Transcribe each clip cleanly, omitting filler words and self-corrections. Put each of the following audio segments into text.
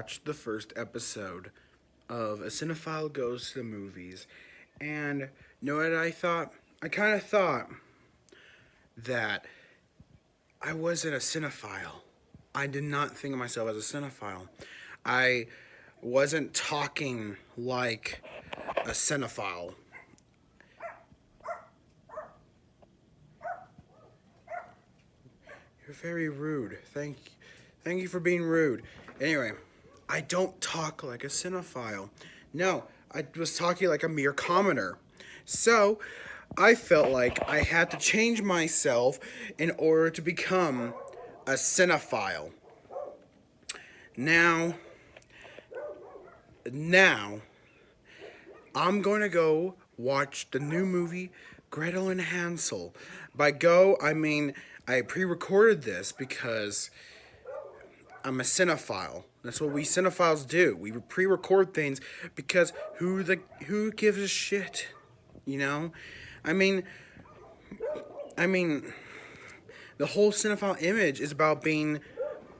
watched the first episode of A Cinephile Goes to the Movies. And you know what I thought? I kind of thought that I wasn't a cinephile. I did not think of myself as a cinephile. I wasn't talking like a cinephile. You're very rude. Thank you for being rude. Anyway, I don't talk like a cinephile. No, I was talking like a mere commoner. So, I felt like I had to change myself in order to become a cinephile. Now, I'm going to go watch the new movie Gretel and Hansel. By go, I mean I pre-recorded this because I'm a cinephile. That's what we cinephiles do. We pre-record things because who gives a shit? You know? I mean, the whole cinephile image is about being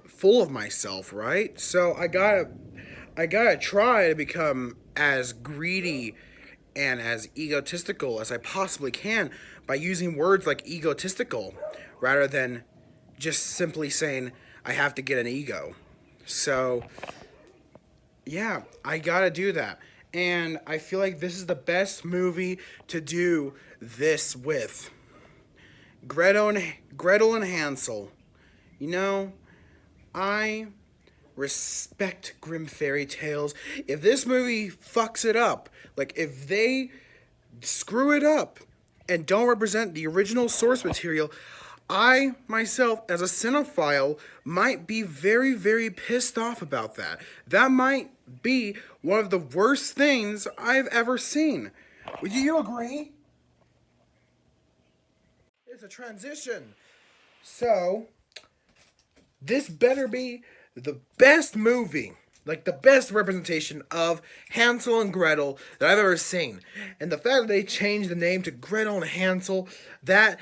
full of myself, right? So I gotta try to become as greedy and as egotistical as I possibly can by using words like egotistical rather than just simply saying I have to get an ego. So yeah, I gotta do that. And I feel like this is the best movie to do this with. Gretel and Hansel. You know, I respect grim fairy tales. If this movie fucks it up, like if they screw it up and don't represent the original source material, I, myself, as a cinephile, might be very, very pissed off about that. That might be one of the worst things I've ever seen. Would you agree? It's a transition. So, this better be the best movie, like the best representation of Hansel and Gretel that I've ever seen. And the fact that they changed the name to Gretel and Hansel, that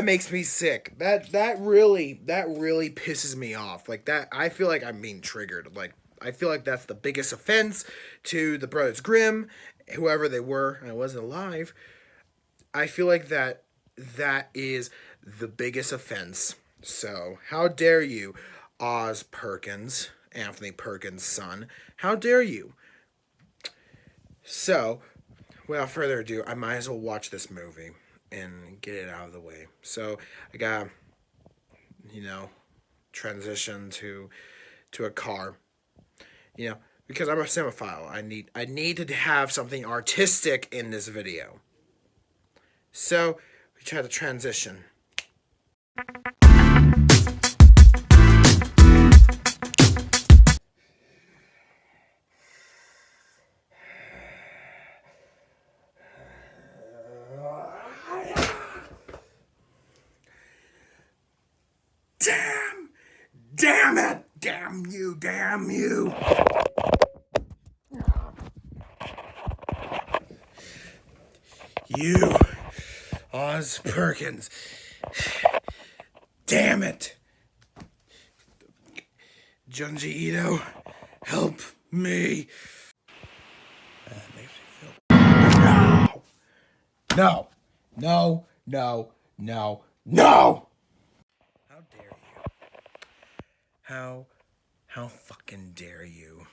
makes me sick. That really pisses me off. Like that, I feel like I'm being triggered. Like I feel like that's the biggest offense to the Brothers Grimm, whoever they were. I wasn't alive. I feel like that is the biggest offense. So how dare you, Oz Perkins, Anthony Perkins' son? How dare you? So, without further ado, I might as well watch this movie and get it out of the way. So, I got, transition to a car. Because I'm a cinephile. I need to have something artistic in this video. So, we try to transition. Damn it! Damn you! You, Oz Perkins. Damn it! Junji Ito, help me. That makes me feel... No! How dare you? How fucking dare you?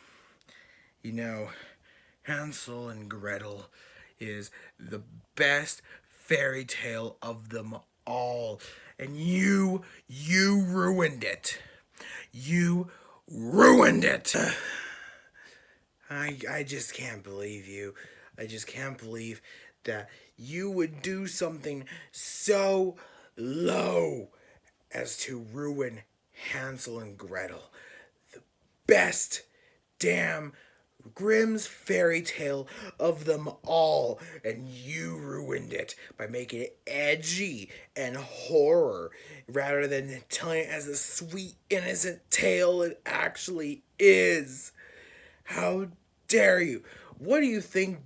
Hansel and Gretel is the best fairy tale of them all. And you ruined it. You ruined it. I just can't believe you. I just can't believe that you would do something so low as to ruin Hansel and Gretel. The best damn Grimm's fairy tale of them all, and you ruined it by making it edgy and horror rather than telling it as a sweet, innocent tale it actually is. How dare you? What do you think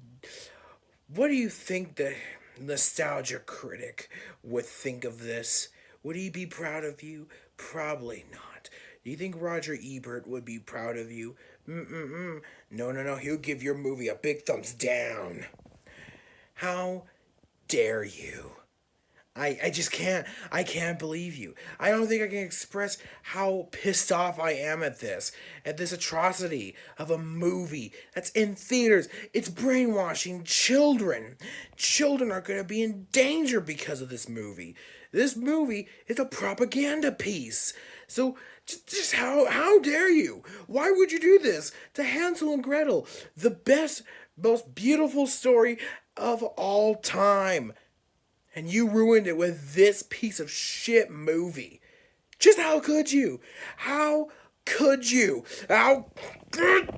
the nostalgia critic would think of this? Would he be proud of you? Probably not. Do you think Roger Ebert would be proud of you? Mm-mm-mm. No, no, no. He'll give your movie a big thumbs down. How dare you? I just can't. I can't believe you. I don't think I can express how pissed off I am at this atrocity of a movie that's in theaters. It's brainwashing children. Children are going to be in danger because of this movie. This movie is a propaganda piece. So just how dare you? Why would you do this to Hansel and Gretel, the best, most beautiful story of all time? And you ruined it with this piece of shit movie. Just how could you? How could you? How could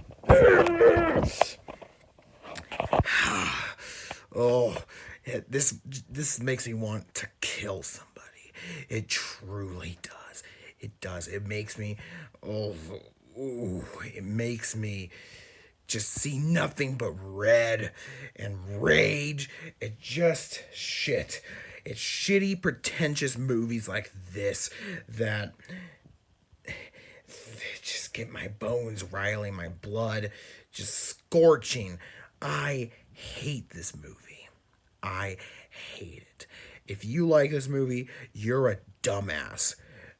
Oh, this makes me want to kill somebody. It truly does. It does. It makes me it makes me just see nothing but red and rage. It just shit. It's shitty, pretentious movies like this that just get my bones riling, my blood just scorching. I hate this movie. I hate it. If you like this movie, you're a dumbass.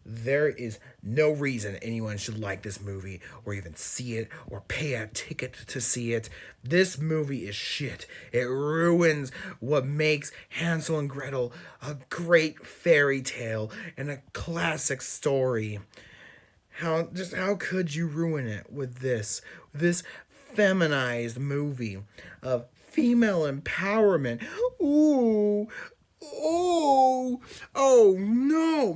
There is no reason anyone should like this movie or even see it or pay a ticket to see it. This movie is shit. It ruins what makes Hansel and Gretel a great fairy tale and a classic story. How could you ruin it with this feminized movie of female empowerment?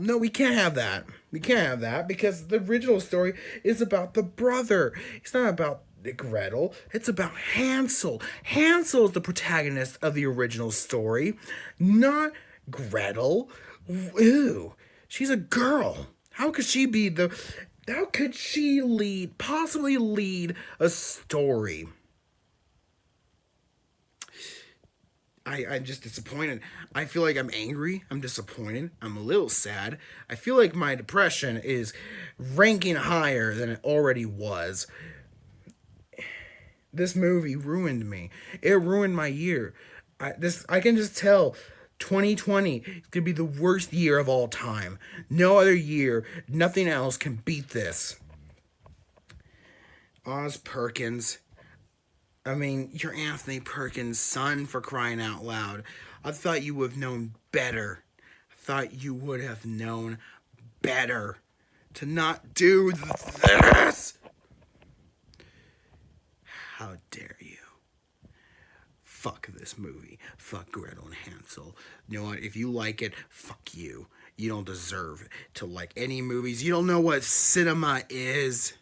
No, we can't have that. We can't have that because the original story is about the brother. It's not about Gretel. It's about Hansel. Hansel is the protagonist of the original story, not Gretel. Ew, she's a girl. How could she possibly lead a story? I'm just disappointed. I feel like I'm angry. I'm disappointed. I'm a little sad. I feel like my depression is ranking higher than it already was. This movie ruined me. It ruined my year. I can just tell 2020 is going to be the worst year of all time. No other year, nothing else can beat this. Oz Perkins. I mean, you're Anthony Perkins' son, for crying out loud. I thought you would have known better. I thought you would have known better to not do this. How dare you? Fuck this movie. Fuck Gretel and Hansel. You know what? If you like it, fuck you. You don't deserve to like any movies. You don't know what cinema is.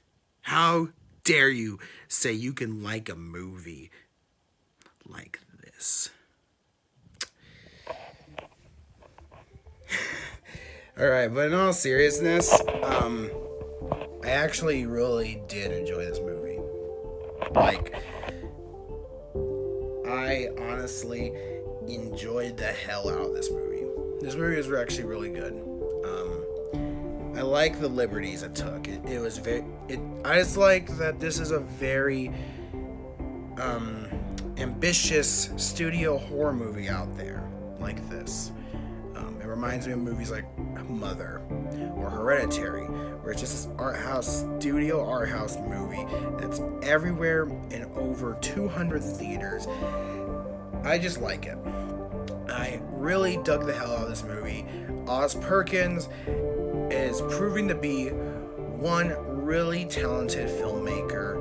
How dare you say you can like a movie like this? Alright, but in all seriousness, I actually really did enjoy this movie. Like, I honestly enjoyed the hell out of this movie. This movie was actually really good. I like the liberties it took. I just like that this is a very ambitious studio horror movie out there like this. It reminds me of movies like Mother or Hereditary, where it's just an studio art house movie that's everywhere in over 200 theaters. I just like it. I really dug the hell out of this movie. Oz Perkins is proving to be one really talented filmmaker.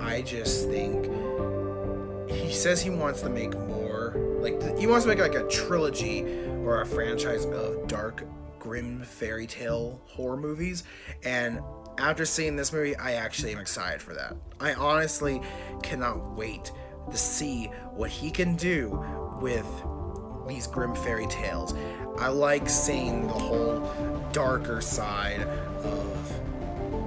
I just think he says he wants to make more. He wants to make like a trilogy or a franchise of dark, grim fairy tale horror movies. And after seeing this movie, I actually am excited for that. I honestly cannot wait to see what he can do with these grim fairy tales. I like seeing the whole darker side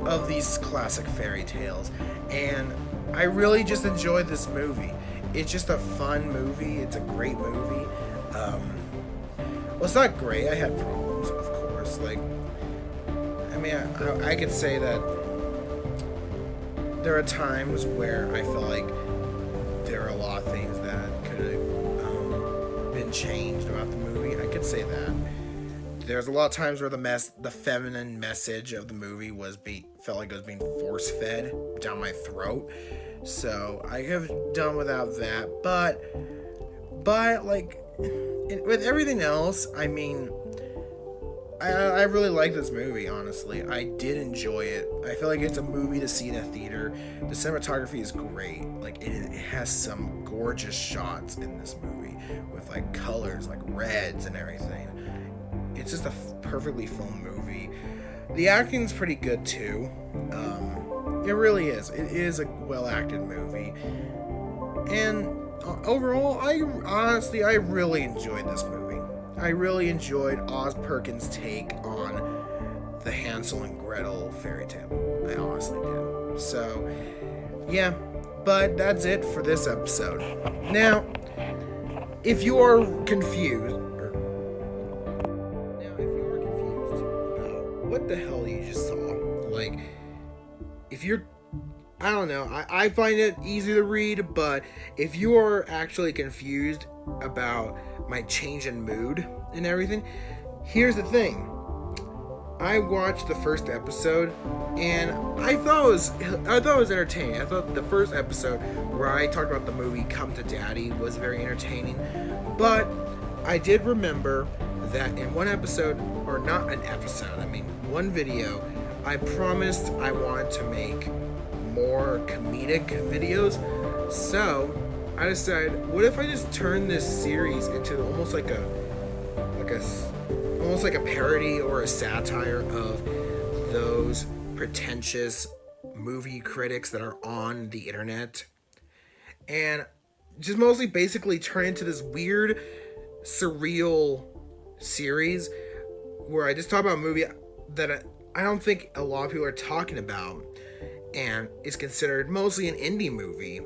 of these classic fairy tales, and I really just enjoyed this movie. It's just a fun movie. It's a great movie. Well, it's not great. I had problems, of course. mean, I could say that there are times where I feel like there are a lot of things that could have been changed about the movie. I could say that. There's a lot of times where the feminine message of the movie felt like it was being force fed down my throat. So I have done without that, but like with everything else, I mean, I really like this movie. Honestly, I did enjoy it. I feel like it's a movie to see in a theater. The cinematography is great. Like it has some gorgeous shots in this movie with like colors, like reds and everything. It's just a perfectly filmed movie. The acting's pretty good too. It really is. It is a well-acted movie. And overall, I really enjoyed this movie. I really enjoyed Oz Perkins' take on the Hansel and Gretel fairy tale. I honestly did. So, yeah. But that's it for this episode. Now, if you are confused, what the hell you just saw, like, if you're, I don't know, I find it easy to read, but if you are actually confused about my change in mood and everything, here's the thing. I watched the first episode and I thought it was entertaining. I thought the first episode where I talked about the movie Come to Daddy was very entertaining, but I did remember that in one episode, or not an episode, I mean one video, I promised I wanted to make more comedic videos. So I decided, what if I just turn this series into almost like a parody or a satire of those pretentious movie critics that are on the internet, and just mostly basically turn into this weird surreal series where I just talk about a movie that I don't think a lot of people are talking about and is considered mostly an indie movie,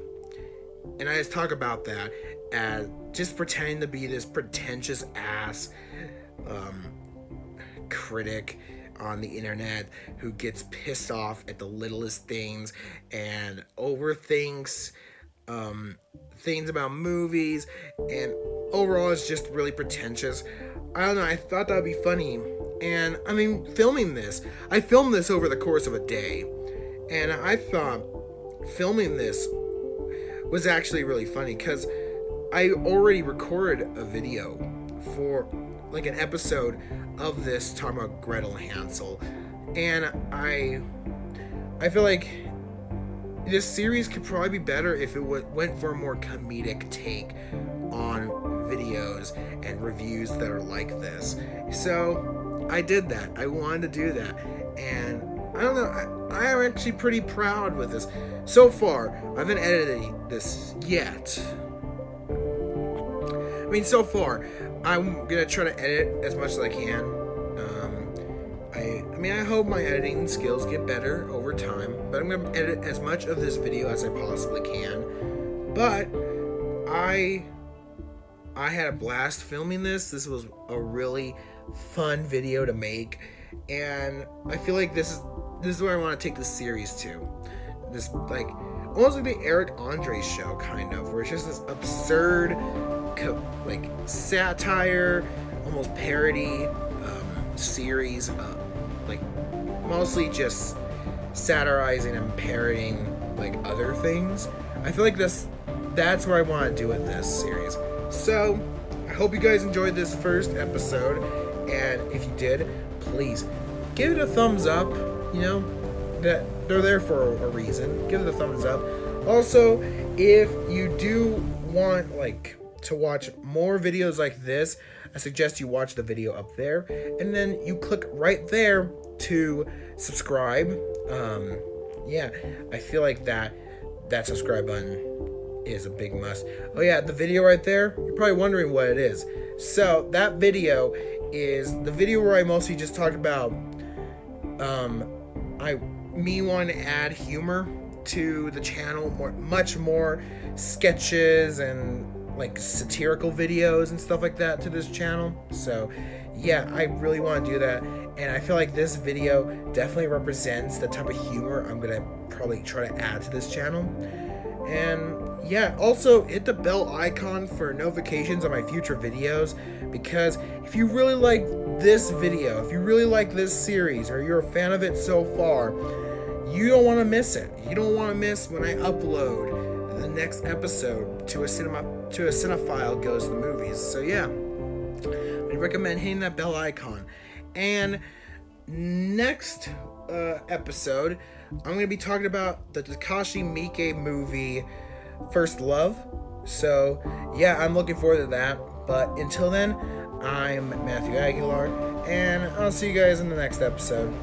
and I just talk about that as just pretending to be this pretentious ass critic on the internet who gets pissed off at the littlest things and overthinks things about movies, and overall it's just really pretentious. I don't know, I thought that would be funny. And I mean, I filmed this over the course of a day, and I thought filming this was actually really funny because I already recorded a video for like an episode of this talking about Gretel and Hansel, and I feel like this series could probably be better if it went for a more comedic take on videos and reviews that are like this. So I did that. I wanted to do that, and I don't know, I am actually pretty proud with this. So far, I haven't edited this yet. I mean, so far, I'm gonna try to edit as much as I can. I hope my editing skills get better over time, but I'm gonna edit as much of this video as I possibly can. But I had a blast filming this. This was a really fun video to make, and I feel like this is where I want to take this series to. This, like, almost like the Eric Andre show, kind of, where it's just this absurd, like, satire, almost parody series, like, mostly just satirizing and parodying, like, other things. I feel like that's where I want to do with this series. So, I hope you guys enjoyed this first episode, and if you did, please give it a thumbs up. You know, that they're there for a reason. Give it a thumbs up. Also, if you do want, like, to watch more videos like this, I suggest you watch the video up there, and then you click right there to subscribe. Yeah, I feel like that subscribe button is a big must. Oh yeah, the video right there, you're probably wondering what it is. So that video is the video where I mostly just talked about me wanting to add humor to the channel, much more sketches and like satirical videos and stuff like that to this channel. So yeah, I really want to do that, and I feel like this video definitely represents the type of humor I'm gonna probably try to add to this channel. And yeah, also hit the bell icon for notifications on my future videos, because if you really like this video, if you really like this series, or you're a fan of it so far, you don't want to miss it. You don't want to miss when I upload the next episode to a Cinephile Goes to the Movies. So yeah, I recommend hitting that bell icon. And next episode, I'm going to be talking about the Takashi Miike movie First Love. So yeah, I'm looking forward to that. But until then, I'm Matthew Aguilar, and I'll see you guys in the next episode.